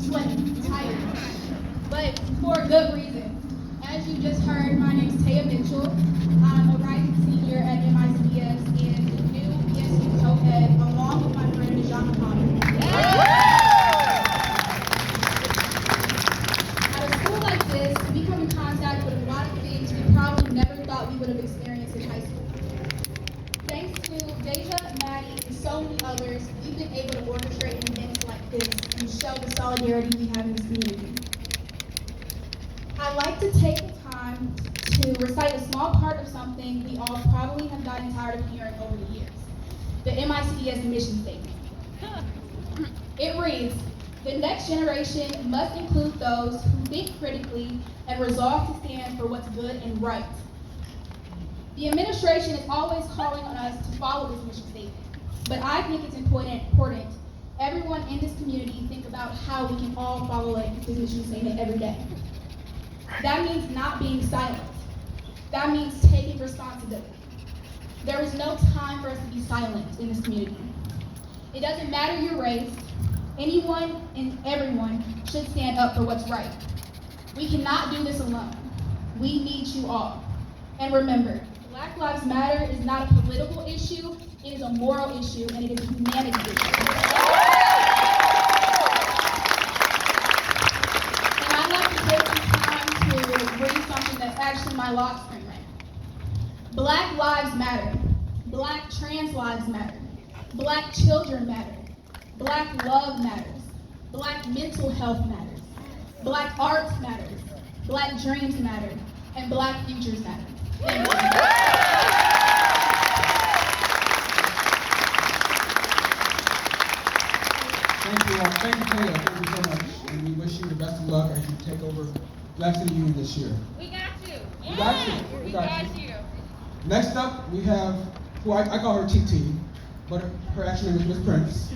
sweating, tired, but for a good reason. As you just heard, my name is Taya Mitchell. I'm a rising senior at MICDS and the new ESU co-head along with my friend Dejan Connor. At a school like this, we come in contact with a lot of things we probably never thought we would have experienced in high school. Thanks to Deja, Maddie, and so many others, we've been able to orchestrate events like this and show the solidarity we have in this community. I'd like to take the time to recite a small part of something we all probably have gotten tired of hearing over the years, the MICDS mission statement. It reads, "The next generation must include those who think critically and resolve to stand for what's good and right." The administration is always calling on us to follow this mission statement, but I think it's important everyone in this community think about how we can all follow this mission statement every day. That means not being silent. That means taking responsibility. There is no time for us to be silent in this community. It doesn't matter your race. Anyone and everyone should stand up for what's right. We cannot do this alone. We need you all. And remember, Black Lives Matter is not a political issue, it is a moral issue, and it is a humanity issue. And I'd like to take some time to read something that's actually my lock screen right now. Black lives matter. Black trans lives matter. Black children matter. Black love matters. Black mental health matters. Black arts matters. Black dreams matter. And Black futures matter. Thank you. Thank you, Taylor. Thank you so much. And we wish you the best of luck as you take over Black City Union this year. We got you. We got you. We got you. Next up, we have, who I call her TT, but her actual name is Miss Prince.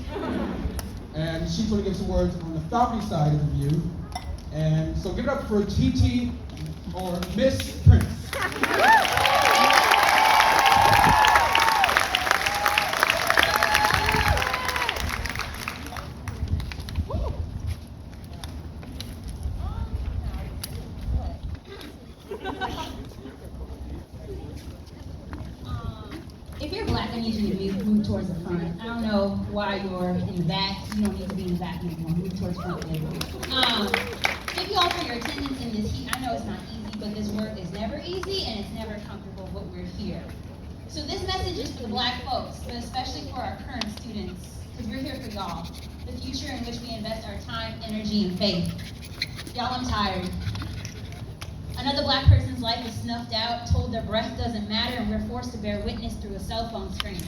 And she's going to give some words on the faculty side of the view. And so give it up for TT or Miss Prince. If you're Black, I need you to move towards the front. I don't know why you're in the back. You don't need to be in the back anymore. Move towards the front. Thank you all for your attendance in this heat. I know it's not easy, but this work is never easy and it's never comfortable, but we're here. So this message is for the Black folks, but especially for our current students, because we're here for y'all. The future in which we invest our time, energy, and faith. Y'all, I'm tired. Another Black person's life is snuffed out, told their breath doesn't matter, and we're forced to bear witness through a cell phone screen.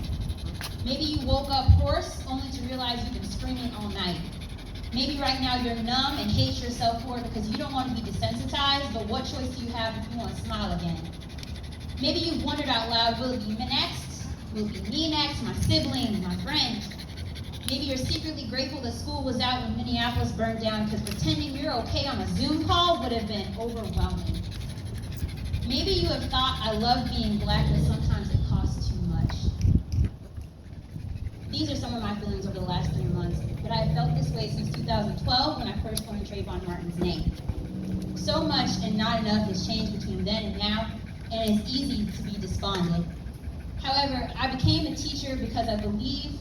Maybe you woke up hoarse only to realize you've been screaming all night. Maybe right now you're numb and hate yourself for it because you don't want to be desensitized, but what choice do you have if you want to smile again? Maybe you've wondered out loud, will it be me next? Will it be me next, my siblings, my friends? Maybe you're secretly grateful that school was out when Minneapolis burned down because pretending you're okay on a Zoom call would have been overwhelming. Maybe you have thought, I love being Black, but sometimes it costs too much. These are some of my feelings over the last 3 months, but I have felt this way since 2012 when I first learned Trayvon Martin's name. So much and not enough has changed between then and now, and it's easy to be despondent. However, I became a teacher because I believe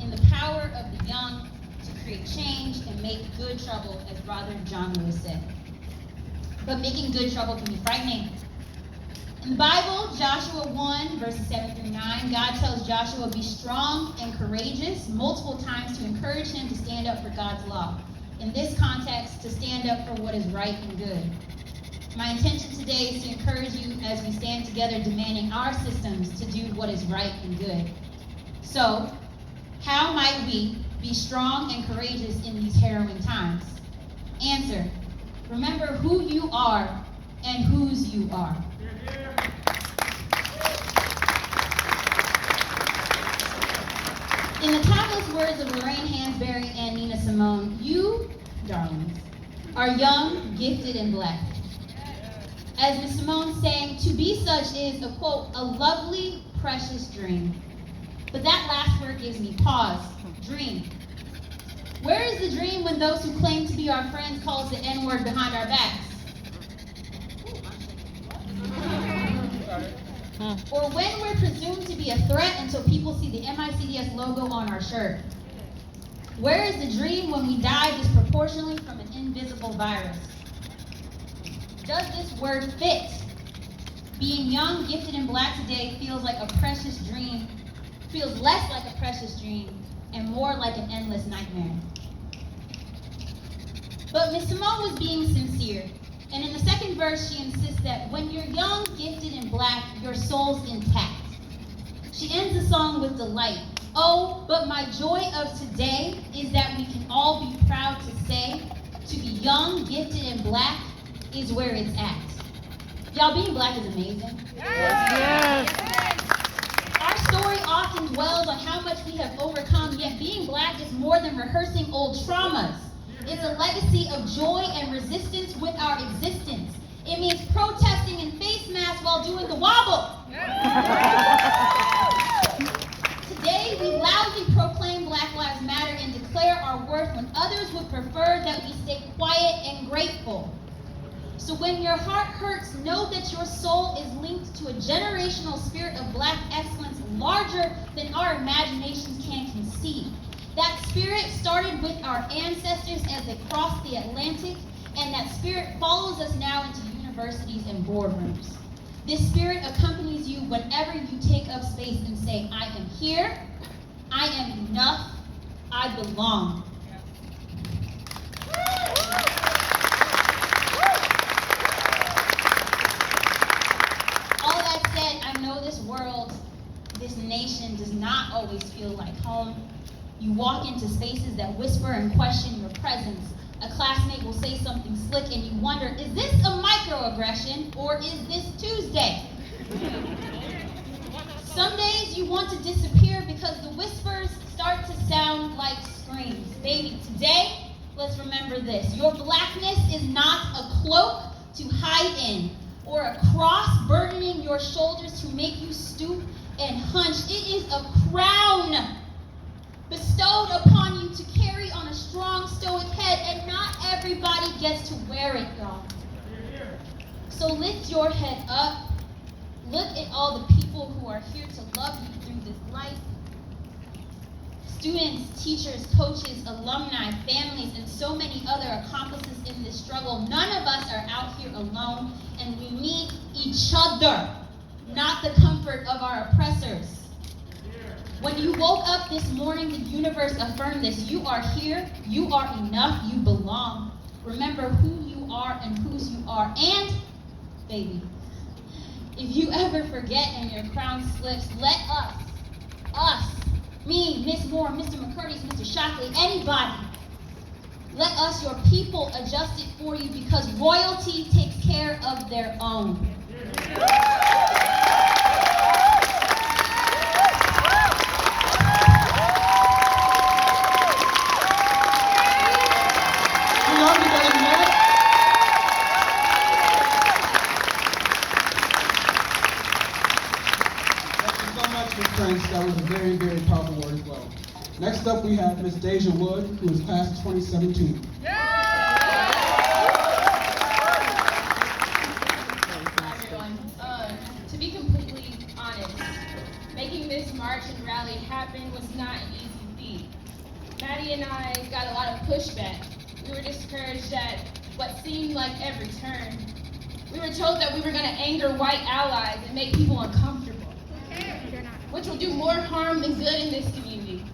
in the power of the young to create change and make good trouble, as Brother John Lewis said. But making good trouble can be frightening. In the Bible, Joshua 1, verses 7 through 9, God tells Joshua, be strong and courageous, multiple times to encourage him to stand up for God's law. In this context, to stand up for what is right and good. My intention today is to encourage you as we stand together demanding our systems to do what is right and good. So, how might we be strong and courageous in these harrowing times? Answer, remember who you are and whose you are. In the timeless words of Lorraine Hansberry and Nina Simone, you, darlings, are young, gifted, and blessed. As Ms. Simone sang, to be such is, a quote, a lovely, precious dream. But that last word gives me pause, dream. Where is the dream when those who claim to be our friends call us the N-word behind our backs? Or when we're presumed to be a threat until people see the MICDS logo on our shirt? Where is the dream when we die disproportionately from an invisible virus? Does this word fit? Being young, gifted, and black today feels like a precious dream, feels less like a precious dream, and more like an endless nightmare. But Miss Simone was being sincere, and in the second verse she insists that when you're young, gifted, and black, your soul's intact. She ends the song with delight. Oh, but my joy of today is that we can all be proud to say, to be young, gifted, and black is where it's at. Y'all, being black is amazing. Yes. Our story often dwells on how much we have overcome, yet being black is more than rehearsing old traumas. It's a legacy of joy and resistance with our existence. It means protesting in face masks while doing the wobble. Today, we loudly proclaim Black Lives Matter and declare our worth when others would prefer that we stay quiet and grateful. So when your heart hurts, know that your soul is linked to a generational spirit of black excellence larger than our imaginations can conceive. That spirit started with our ancestors as they crossed the Atlantic, and that spirit follows us now into universities and boardrooms. This spirit accompanies you whenever you take up space and say, I am here, I am enough, I belong. All that said, I know this world, this nation does not always feel like home. You walk into spaces that whisper and question your presence. A classmate will say something slick and you wonder, is this a microaggression or is this Tuesday? Some days you want to disappear because the whispers start to sound like screams. Baby, today, let's remember this. Your blackness is not a cloak to hide in or a cross burdening your shoulders to make you stoop and hunch. It is a crown bestowed upon you to carry on a strong, stoic head, and not everybody gets to wear it, y'all. So lift your head up. Look at all the people who are here to love you through this life. Students, teachers, coaches, alumni, families, and so many other accomplices in this struggle. None of us are out here alone, and we need each other, not the comfort of our oppressors. When you woke up this morning, the universe affirmed this. You are here, you are enough, you belong. Remember who you are and whose you are. And, baby, if you ever forget and your crown slips, let us, me, Miss Moore, Mr. McCurdy, Mr. Shockley, anybody, let us, your people, adjust it for you because royalty takes care of their own. That was a very, very powerful word as well. Next up, we have Miss Deja Wood, who is class of 2017. Hi, everyone. To be completely honest, making this march and rally happen was not an easy feat. Maddie and I got a lot of pushback. We were discouraged at what seemed like every turn. We were told that we were going to anger white allies and make people uncomfortable, which will do more harm than good in this community.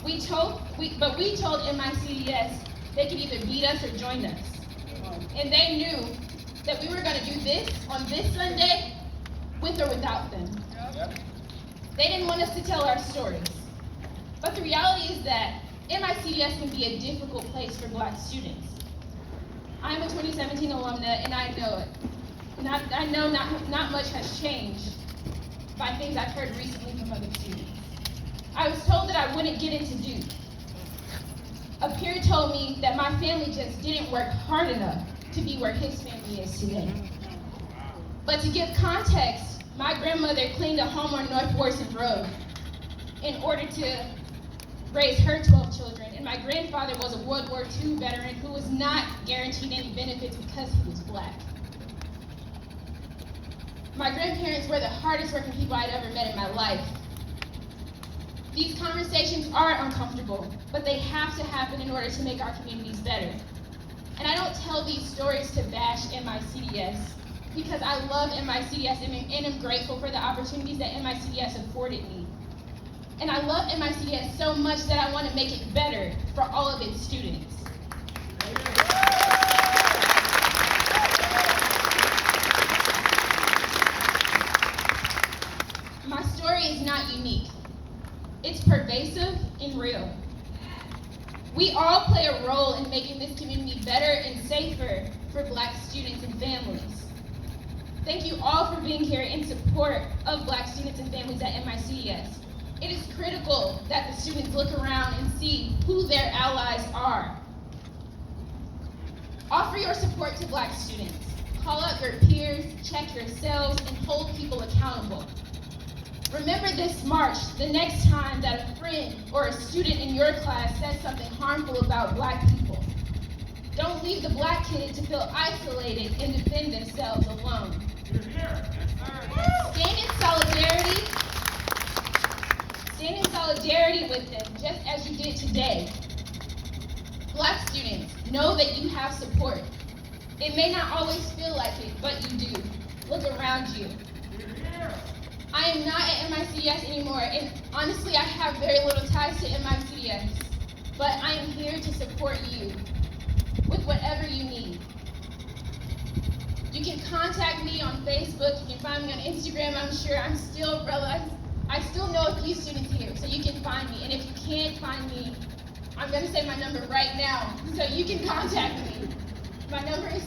We told MICDS they could either beat us or join us. And they knew that we were going to do this on this Sunday with or without them. They didn't want us to tell our stories. But the reality is that MICDS can be a difficult place for black students. I'm a 2017 alumna and I know it. I know not much has changed by things I've heard recently from other students. I was told that I wouldn't get into Duke. A peer told me that my family just didn't work hard enough to be where his family is today. But to give context, my grandmother cleaned a home on North Warson Road in order to raised her 12 children, and my grandfather was a World War II veteran who was not guaranteed any benefits because he was black. My grandparents were the hardest working people I'd ever met in my life. These conversations are uncomfortable, but they have to happen in order to make our communities better. And I don't tell these stories to bash MICDS, because I love MICDS and am grateful for the opportunities that MICDS afforded me. And I love MICDS so much that I want to make it better for all of its students. My story is not unique. It's pervasive and real. We all play a role in making this community better and safer for Black students and families. Thank you all for being here in support of Black students and families at MICDS. It is critical that the students look around and see who their allies are. Offer your support to Black students. Call out your peers, check yourselves, and hold people accountable. Remember this March, the next time that a friend or a student in your class says something harmful about Black people. Don't leave the Black kid to feel isolated and defend themselves alone. Stand in solidarity with them, just as you did today. Black students, know that you have support. It may not always feel like it, but you do. Look around you. I am not at MICDS anymore, and honestly, I have very little ties to MICDS, but I am here to support you with whatever you need. You can contact me on Facebook, you can find me on Instagram. I'm sure I'm still relevant. I still know a few students here, so you can find me, and if you can't find me, I'm gonna say my number right now, so you can contact me. My number is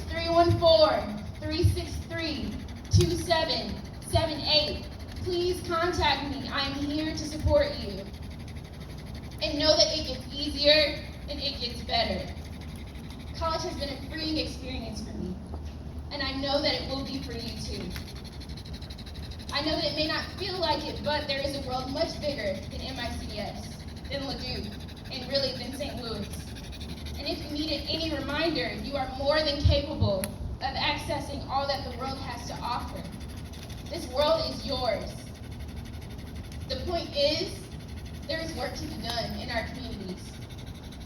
314-363-2778. Please contact me. I am here to support you. And know that it gets easier and it gets better. College has been a freeing experience for me, and I know that it will be for you too. I know that it may not feel like it, but there is a world much bigger than MICDS, than Ladue, and really than St. Louis. And if you needed any reminder, you are more than capable of accessing all that the world has to offer. This world is yours. The point is, there is work to be done in our communities.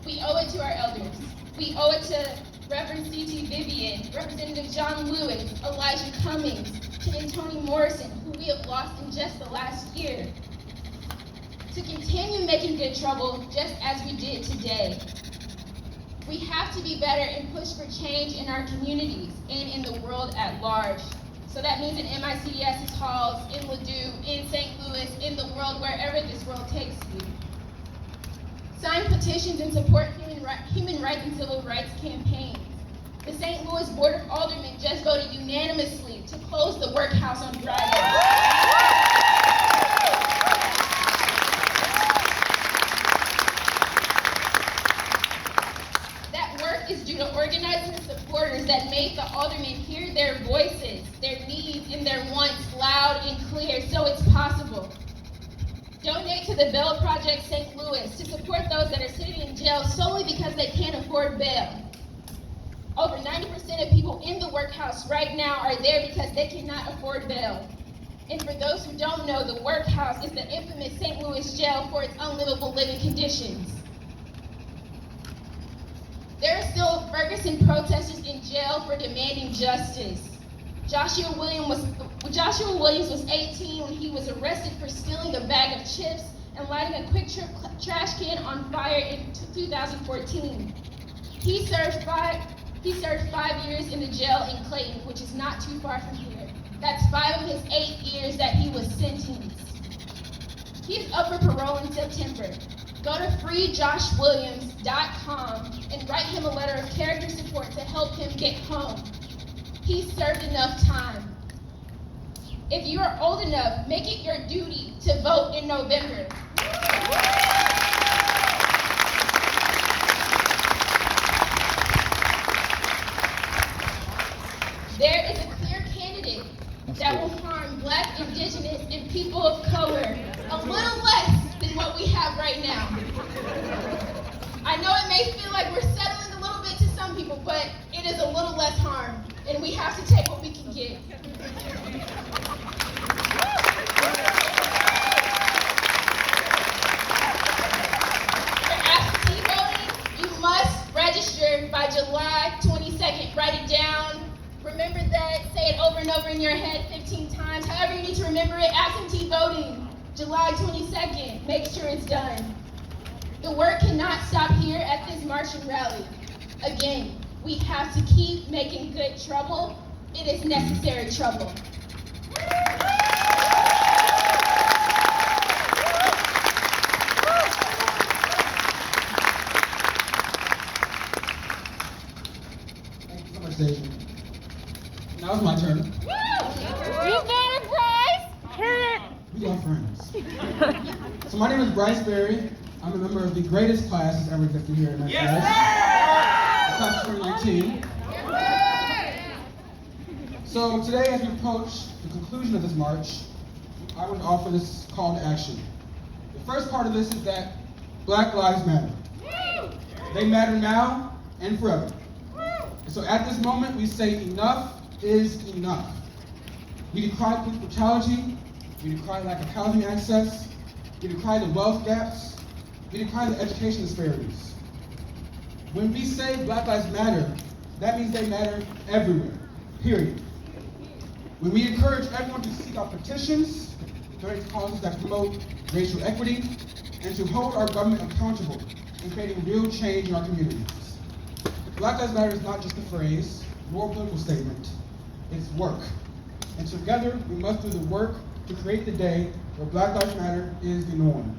We owe it to our elders. We owe it to Reverend C.T. Vivian, Representative John Lewis, Elijah Cummings, and Toni Morrison, who we have lost in just the last year, to continue making good trouble just as we did today. We have to be better and push for change in our communities and in the world at large. So that means in MICDS's halls, in Ladue, in St. Louis, in the world, wherever this world takes you. Sign petitions and support human rights and civil rights campaigns. The St. Louis Board of Aldermen just voted unanimously to close the workhouse on Friday. Is due to organizing and supporters that made the aldermen hear their voices, their needs, and their wants loud and clear, so it's possible. Donate to the Bail Project St. Louis to support those that are sitting in jail solely because they can't afford bail. Over 90% of people in the workhouse right now are there because they cannot afford bail. And for those who don't know, the workhouse is the infamous St. Louis jail for its unlivable living conditions. There are still Ferguson protesters in jail for demanding justice. Joshua Williams was 18 when he was arrested for stealing a bag of chips and lighting a quick trip trash can on fire in 2014. He served 5 years in the jail in Clayton, which is not too far from here. That's 5 of his 8 years that he was sentenced. He is up for parole in September. Go to freejoshwilliams.com and write him a letter of character support to help him get home. He's served enough time. If you are old enough, make it your duty to vote in November. There is a clear candidate that will harm Black, Indigenous, and people of color a little less than what we have right now. and we have to take what we can get. For absentee voting, you must register by July 22nd. Write it down. Remember that. Say it over and over in your head 15 times. However you need to remember it. Absentee voting, July 22nd. Make sure it's done. The work cannot stop here at this march and rally. Again, we have to keep making good trouble. It is necessary trouble. Thank you so much, Deja. Now it's my turn. You better, Bryce! We are friends. So my name is Bryce Berry. I'm a member of the greatest class that's ever existed here in MICDS. Yes, class of 2019. So today, as we approach the conclusion of this march, I would offer this call to action. The first part of this is that Black lives matter. They matter now and forever. And so at this moment, we say enough is enough. We decry police brutality. We decry lack of housing access. We decry the wealth gaps. We decry the education disparities. When we say Black lives matter, that means they matter everywhere, period. When we encourage everyone to seek out petitions, donate causes that promote racial equity, and to hold our government accountable in creating real change in our communities. Black Lives Matter is not just a phrase, nor a political statement, it's work. And together, we must do the work to create the day where Black Lives Matter is the norm.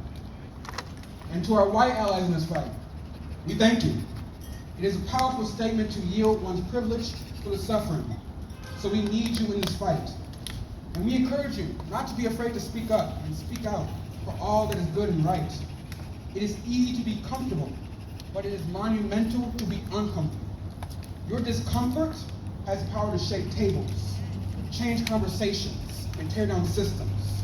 And to our white allies in this fight, we thank you. It is a powerful statement to yield one's privilege for the suffering. So we need you in this fight. And we encourage you not to be afraid to speak up and speak out for all that is good and right. It is easy to be comfortable, but it is monumental to be uncomfortable. Your discomfort has the power to shake tables, change conversations, and tear down systems.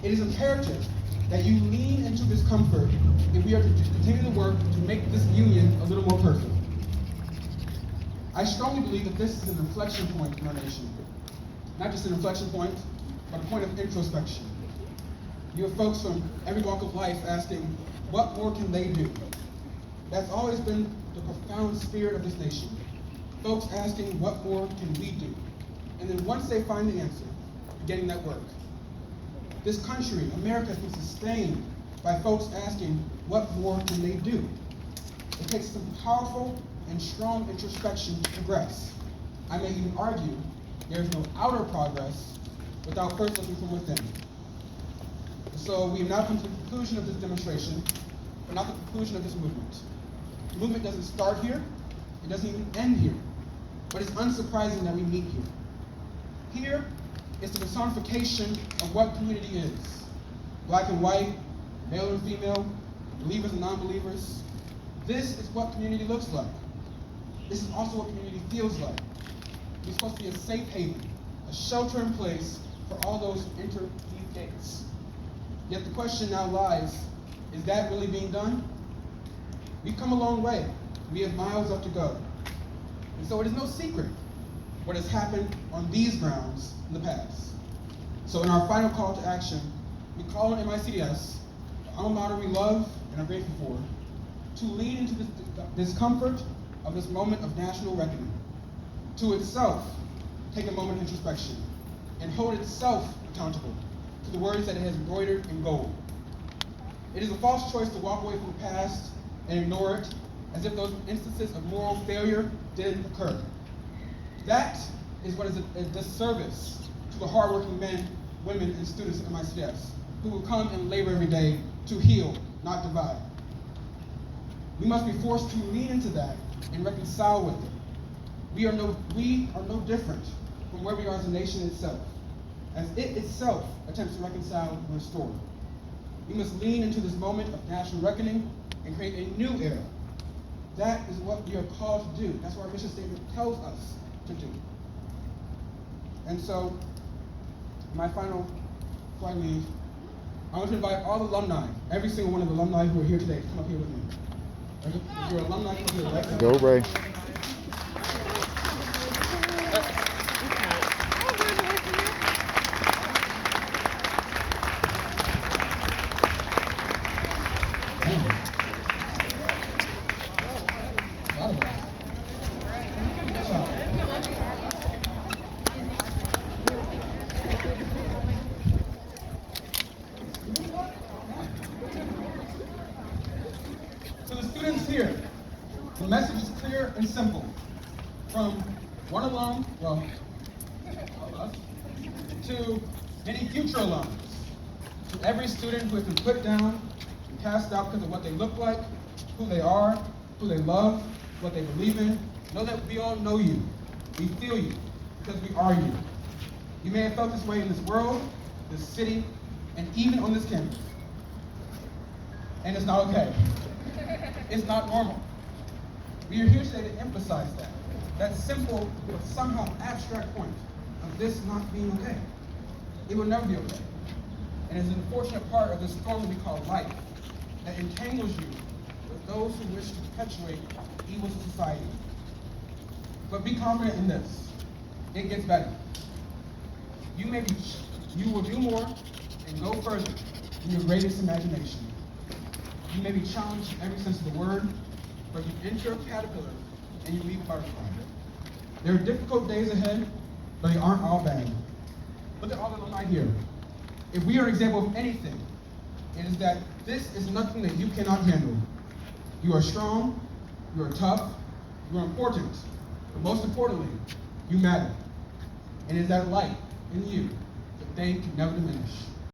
It is imperative that you lean into discomfort if we are to continue the work to make this union a little more perfect. I strongly believe that this is an inflection point in our nation. Not just an inflection point, but a point of introspection. You have folks from every walk of life asking, what more can they do? That's always been the profound spirit of this nation. Folks asking, what more can we do? And then once they find the answer, getting that work. This country, America, has been sustained by folks asking, what more can they do? It takes some powerful and strong introspection to progress. I may even argue there is no outer progress without first looking from within. So we have now come to the conclusion of this demonstration, but not the conclusion of this movement. The movement doesn't start here, it doesn't even end here, but it's unsurprising that we meet here. Here is the personification of what community is. Black and white, male and female, believers and non-believers. This is what community looks like. This is also what community feels like. It's supposed to be a safe haven, a sheltering place for all those enter these gates. Yet the question now lies, is that really being done? We've come a long way. We have miles up to go. And so it is no secret what has happened on these grounds in the past. So in our final call to action, we call on MICDS, the alma mater we love and are grateful for, to lean into the discomfort of this moment of national reckoning, to itself take a moment of introspection, and hold itself accountable to the words that it has embroidered in gold. It is a false choice to walk away from the past and ignore it as if those instances of moral failure didn't occur. That is what is a disservice to the hardworking men, women, and students at MICDS who will come and labor every day to heal, not divide. We must be forced to lean into that and reconcile with it. We are no different from where we are as a nation itself, as it itself attempts to reconcile and restore. We must lean into this moment of national reckoning and create a new era. That is what we are called to do. That's what our mission statement tells us to do. And so, my final, before I leave, I want to invite all the alumni, every single one of the alumni who are here today, to come up here with me. If you're alumni, come up here right now. Go, Ray. and simple. From one alum, well, all of us, to many future alums, to every student who has been put down and cast out because of what they look like, who they are, who they love, what they believe in. Know that we all know you. We feel you because we are you. You may have felt this way in this world, this city, and even on this campus. And it's not okay. It's not normal. We are here today to emphasize that simple but somehow abstract point of this not being okay. It will never be okay. And it's an unfortunate part of this storm that we call life that entangles you with those who wish to perpetuate evil to society. But be confident in this. It gets better. You will do more and go further in your greatest imagination. You may be challenged in every sense of the word, but you enter a caterpillar and you leave a butterfly. There are difficult days ahead, but they aren't all bad. Look at all the alumni here. If we are an example of anything, it is that this is nothing that you cannot handle. You are strong, you are tough, you are important, but most importantly, you matter. And it is that light in you that they can never diminish.